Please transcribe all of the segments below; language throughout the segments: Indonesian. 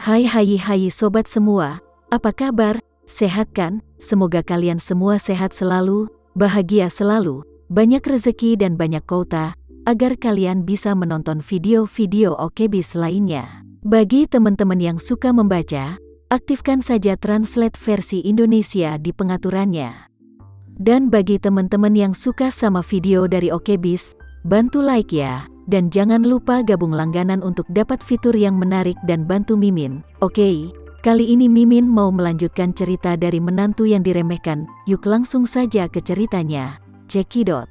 Hai sobat semua, apa kabar? Sehat kan? Semoga kalian semua sehat selalu, bahagia selalu, banyak rezeki dan banyak kota, agar kalian bisa menonton video-video OKBIS lainnya. Bagi teman-teman yang suka membaca, aktifkan saja translate versi Indonesia di pengaturannya. Dan bagi teman-teman yang suka sama video dari OKBIS, bantu like ya. Dan jangan lupa gabung langganan untuk dapat fitur yang menarik dan bantu Mimin. Oke, kali ini Mimin mau melanjutkan cerita dari menantu yang diremehkan. Yuk langsung saja ke ceritanya. Cekidot.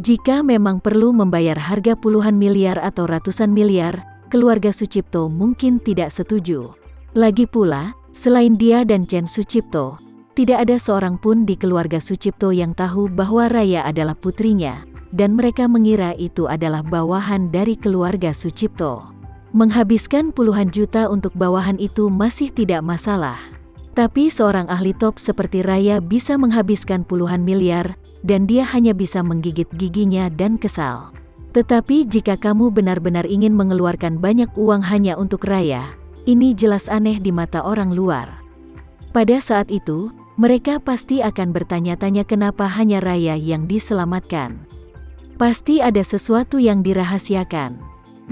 Jika memang perlu membayar harga puluhan miliar atau ratusan miliar, keluarga Sucipto mungkin tidak setuju. Lagi pula, selain dia dan Chen Sucipto, tidak ada seorang pun di keluarga Sucipto yang tahu bahwa Raya adalah putrinya. Dan mereka mengira itu adalah bawahan dari keluarga Sucipto. Menghabiskan puluhan juta untuk bawahan itu masih tidak masalah. Tapi seorang ahli top seperti Raya bisa menghabiskan puluhan miliar, dan dia hanya bisa menggigit giginya dan kesal. Tetapi jika kamu benar-benar ingin mengeluarkan banyak uang hanya untuk Raya, ini jelas aneh di mata orang luar. Pada saat itu, mereka pasti akan bertanya-tanya kenapa hanya Raya yang diselamatkan. Pasti ada sesuatu yang dirahasiakan.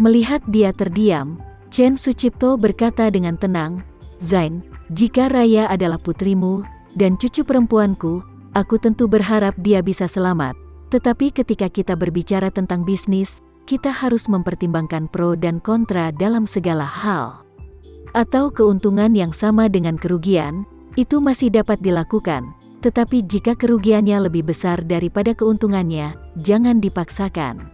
Melihat dia terdiam, Chen Sucipto berkata dengan tenang, "Zain, jika Raya adalah putrimu dan cucu perempuanku, aku tentu berharap dia bisa selamat. Tetapi ketika kita berbicara tentang bisnis, kita harus mempertimbangkan pro dan kontra dalam segala hal. Atau keuntungan yang sama dengan kerugian, itu masih dapat dilakukan. Tetapi jika kerugiannya lebih besar daripada keuntungannya, jangan dipaksakan."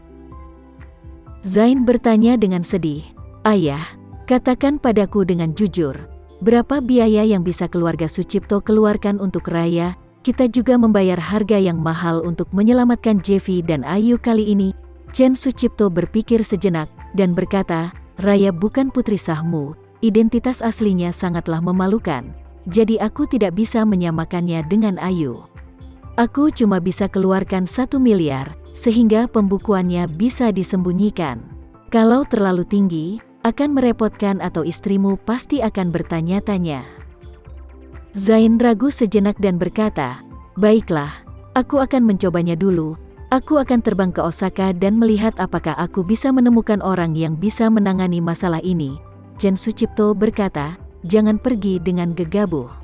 Zain bertanya dengan sedih, "Ayah, katakan padaku dengan jujur, berapa biaya yang bisa keluarga Sucipto keluarkan untuk Raya? Kita juga membayar harga yang mahal untuk menyelamatkan Jevi dan Ayu kali ini." Chen Sucipto berpikir sejenak, dan berkata, "Raya bukan putri sahmu, identitas aslinya sangatlah memalukan. Jadi aku tidak bisa menyamakannya dengan Ayu. Aku cuma bisa keluarkan 1 miliar, sehingga pembukuannya bisa disembunyikan. Kalau terlalu tinggi, akan merepotkan atau istrimu pasti akan bertanya-tanya." Zain ragu sejenak dan berkata, "Baiklah, aku akan mencobanya dulu. Aku akan terbang ke Osaka dan melihat apakah aku bisa menemukan orang yang bisa menangani masalah ini." Chen Sucipto berkata, "Jangan pergi dengan gegabah.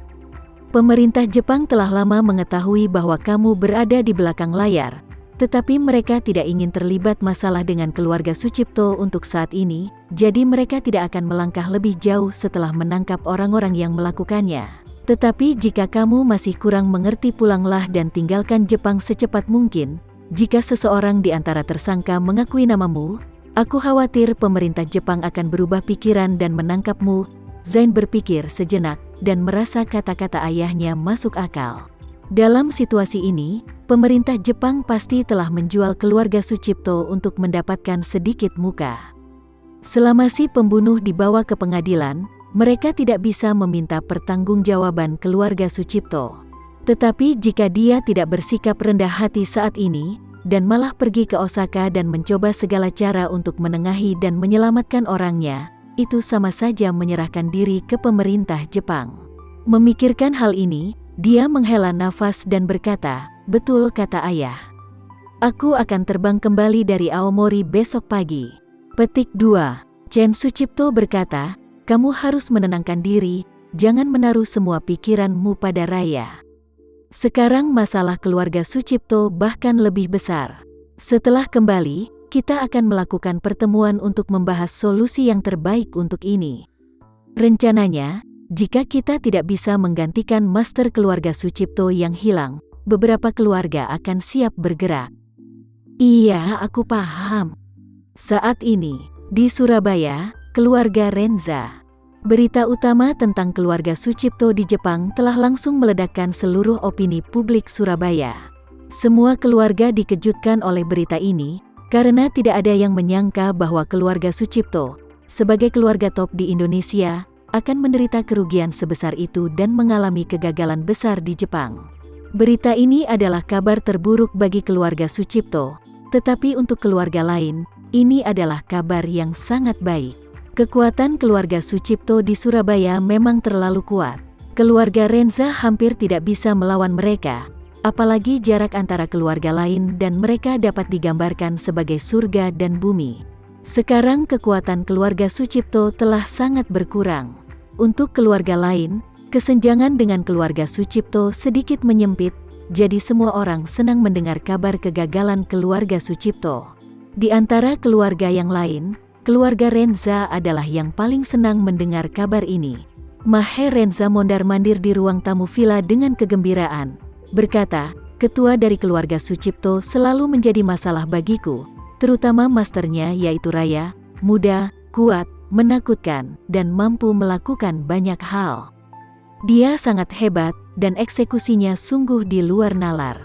Pemerintah Jepang telah lama mengetahui bahwa kamu berada di belakang layar, tetapi mereka tidak ingin terlibat masalah dengan keluarga Sucipto untuk saat ini, jadi mereka tidak akan melangkah lebih jauh setelah menangkap orang-orang yang melakukannya. Tetapi jika kamu masih kurang mengerti, pulanglah dan tinggalkan Jepang secepat mungkin. Jika seseorang di antara tersangka mengakui namamu, aku khawatir pemerintah Jepang akan berubah pikiran dan menangkapmu." Zain berpikir sejenak, dan merasa kata-kata ayahnya masuk akal. Dalam situasi ini, pemerintah Jepang pasti telah menjual keluarga Sucipto untuk mendapatkan sedikit muka. Selama si pembunuh dibawa ke pengadilan, mereka tidak bisa meminta pertanggungjawaban keluarga Sucipto. Tetapi jika dia tidak bersikap rendah hati saat ini, dan malah pergi ke Osaka dan mencoba segala cara untuk menengahi dan menyelamatkan orangnya, itu sama saja menyerahkan diri ke pemerintah Jepang. Memikirkan hal ini, dia menghela nafas dan berkata, "Betul kata ayah. Aku akan terbang kembali dari Aomori besok pagi." Petik 2. Chen Sucipto berkata, "Kamu harus menenangkan diri, jangan menaruh semua pikiranmu pada Raya. Sekarang masalah keluarga Sucipto bahkan lebih besar. Setelah kembali, kita akan melakukan pertemuan untuk membahas solusi yang terbaik untuk ini. Rencananya, jika kita tidak bisa menggantikan master keluarga Sucipto yang hilang, beberapa keluarga akan siap bergerak." "Iya, aku paham." Saat ini, di Surabaya, keluarga Renza. Berita utama tentang keluarga Sucipto di Jepang telah langsung meledakkan seluruh opini publik Surabaya. Semua keluarga dikejutkan oleh berita ini, karena tidak ada yang menyangka bahwa keluarga Sucipto, sebagai keluarga top di Indonesia, akan menderita kerugian sebesar itu dan mengalami kegagalan besar di Jepang. Berita ini adalah kabar terburuk bagi keluarga Sucipto, tetapi untuk keluarga lain, ini adalah kabar yang sangat baik. Kekuatan keluarga Sucipto di Surabaya memang terlalu kuat. Keluarga Renza hampir tidak bisa melawan mereka, apalagi jarak antara keluarga lain dan mereka dapat digambarkan sebagai surga dan bumi. Sekarang kekuatan keluarga Sucipto telah sangat berkurang. Untuk keluarga lain, kesenjangan dengan keluarga Sucipto sedikit menyempit, jadi semua orang senang mendengar kabar kegagalan keluarga Sucipto. Di antara keluarga yang lain, keluarga Renza adalah yang paling senang mendengar kabar ini. Maher Renza mondar-mandir di ruang tamu villa dengan kegembiraan, berkata, "Ketua dari keluarga Sucipto selalu menjadi masalah bagiku, terutama masternya yaitu Raya, muda, kuat, menakutkan, dan mampu melakukan banyak hal. Dia sangat hebat, dan eksekusinya sungguh di luar nalar.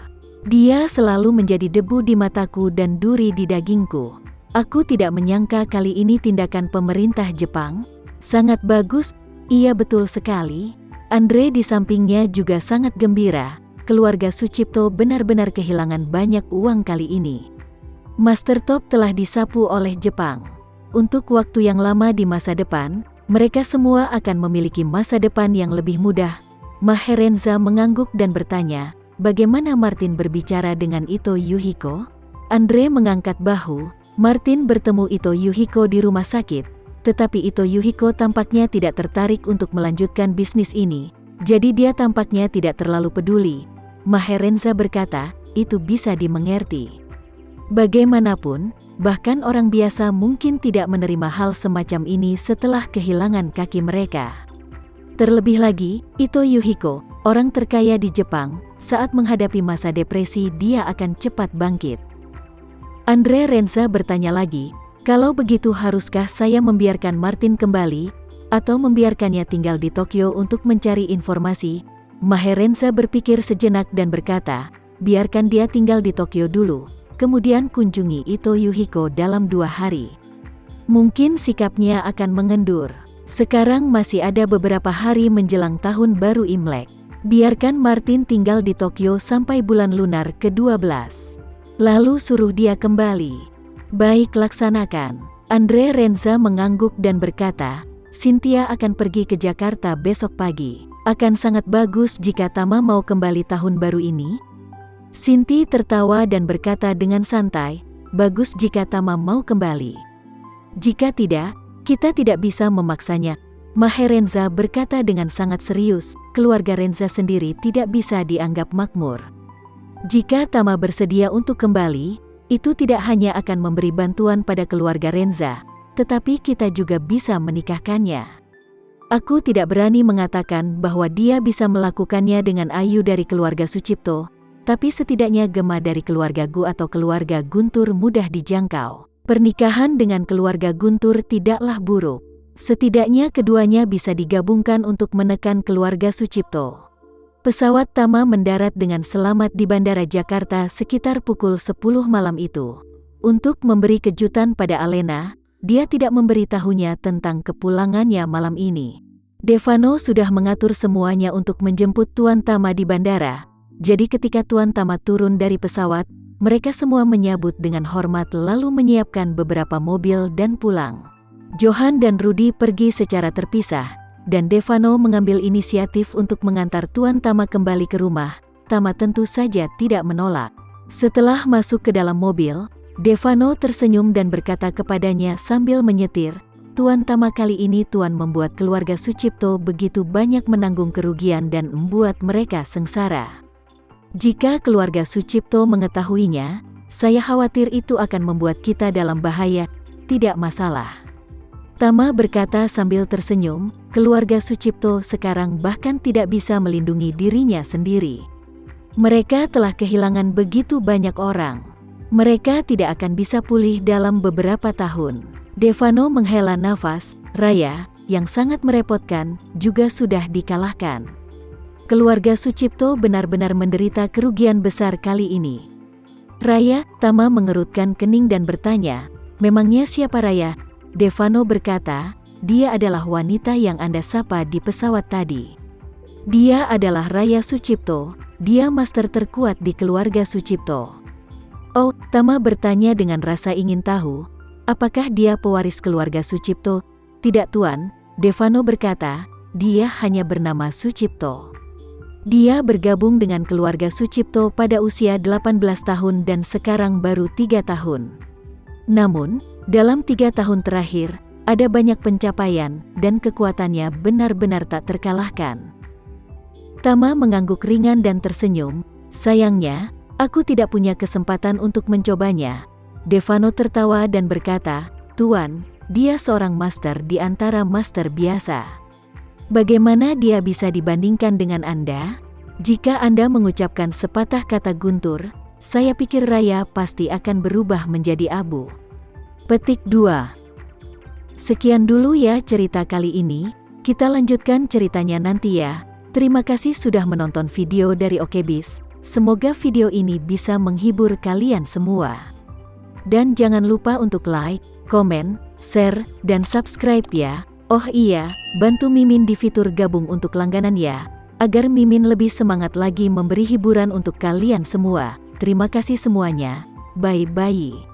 Dia selalu menjadi debu di mataku dan duri di dagingku. Aku tidak menyangka kali ini tindakan pemerintah Jepang sangat bagus." Iya, betul sekali. Andre di sampingnya juga sangat gembira. Keluarga Sucipto benar-benar kehilangan banyak uang kali ini. Master Top telah disapu oleh Jepang. Untuk waktu yang lama di masa depan, mereka semua akan memiliki masa depan yang lebih mudah. Maher Renza mengangguk dan bertanya, "Bagaimana Martin berbicara dengan Ito Yuhiko?" Andre mengangkat bahu. Martin bertemu Ito Yuhiko di rumah sakit. Tetapi Ito Yuhiko tampaknya tidak tertarik untuk melanjutkan bisnis ini, jadi dia tampaknya tidak terlalu peduli. Maher Renza berkata, "Itu bisa dimengerti. Bagaimanapun, bahkan orang biasa mungkin tidak menerima hal semacam ini setelah kehilangan kaki mereka. Terlebih lagi, Ito Yuhiko, orang terkaya di Jepang, saat menghadapi masa depresi dia akan cepat bangkit." Andre Renza bertanya lagi, "Kalau begitu haruskah saya membiarkan Martin kembali, atau membiarkannya tinggal di Tokyo untuk mencari informasi?" Maher Renza berpikir sejenak dan berkata, "Biarkan dia tinggal di Tokyo dulu, kemudian kunjungi Ito Yuhiko dalam 2 hari. Mungkin sikapnya akan mengendur. Sekarang masih ada beberapa hari menjelang tahun baru Imlek. Biarkan Martin tinggal di Tokyo sampai bulan lunar ke-12. Lalu suruh dia kembali." "Baik, laksanakan." Andre Renza mengangguk dan berkata, "Cynthia akan pergi ke Jakarta besok pagi. Akan sangat bagus jika Tama mau kembali tahun baru ini." Cynthia tertawa dan berkata dengan santai, "Bagus jika Tama mau kembali. Jika tidak, kita tidak bisa memaksanya." Maher Renza berkata dengan sangat serius, keluarga Renza sendiri tidak bisa dianggap makmur. Jika Tama bersedia untuk kembali, itu tidak hanya akan memberi bantuan pada keluarga Renza, tetapi kita juga bisa menikahkannya. Aku tidak berani mengatakan bahwa dia bisa melakukannya dengan Ayu dari keluarga Sucipto, tapi setidaknya Gema dari keluarga Gu atau keluarga Guntur mudah dijangkau. Pernikahan dengan keluarga Guntur tidaklah buruk. Setidaknya keduanya bisa digabungkan untuk menekan keluarga Sucipto. Pesawat Tama mendarat dengan selamat di Bandara Jakarta sekitar pukul 10 malam itu. Untuk memberi kejutan pada Alena, dia tidak memberitahunya tentang kepulangannya malam ini. Devano sudah mengatur semuanya untuk menjemput Tuan Tama di bandara. Jadi ketika Tuan Tama turun dari pesawat, mereka semua menyambut dengan hormat lalu menyiapkan beberapa mobil dan pulang. Johan dan Rudy pergi secara terpisah, dan Devano mengambil inisiatif untuk mengantar Tuan Tama kembali ke rumah. Tama tentu saja tidak menolak. Setelah masuk ke dalam mobil, Devano tersenyum dan berkata kepadanya sambil menyetir, "Tuan Tama, kali ini Tuan membuat keluarga Sucipto begitu banyak menanggung kerugian dan membuat mereka sengsara. Jika keluarga Sucipto mengetahuinya, saya khawatir itu akan membuat kita dalam bahaya." "Tidak masalah." Tama berkata sambil tersenyum, keluarga Sucipto sekarang bahkan tidak bisa melindungi dirinya sendiri. Mereka telah kehilangan begitu banyak orang. Mereka tidak akan bisa pulih dalam beberapa tahun. Devano menghela nafas. Raya, yang sangat merepotkan, juga sudah dikalahkan. Keluarga Sucipto benar-benar menderita kerugian besar kali ini. "Raya?" Tama mengerutkan kening dan bertanya, "Memangnya siapa Raya?" Devano berkata, "Dia adalah wanita yang Anda sapa di pesawat tadi. Dia adalah Raya Sucipto, dia master terkuat di keluarga Sucipto." "Oh," Tama bertanya dengan rasa ingin tahu, "apakah dia pewaris keluarga Sucipto?" Tidak Tuan, Devano berkata, dia hanya bernama Sucipto. Dia bergabung dengan keluarga Sucipto pada usia 18 tahun dan sekarang baru 3 tahun. Namun, dalam 3 tahun terakhir, ada banyak pencapaian dan kekuatannya benar-benar tak terkalahkan. Tama mengangguk ringan dan tersenyum. Sayangnya, aku tidak punya kesempatan untuk mencobanya. Devano tertawa dan berkata, Tuan, dia seorang master di antara master biasa. Bagaimana dia bisa dibandingkan dengan Anda? Jika Anda mengucapkan sepatah kata guntur, saya pikir Raya pasti akan berubah menjadi abu. Petik 2. Sekian dulu ya cerita kali ini, kita lanjutkan ceritanya nanti ya. Terima kasih sudah menonton video dari Okebis. Semoga video ini bisa menghibur kalian semua. Dan jangan lupa untuk like, komen, share, dan subscribe ya. Oh iya, bantu Mimin di fitur gabung untuk langganan ya, agar Mimin lebih semangat lagi memberi hiburan untuk kalian semua. Terima kasih semuanya, bye-bye.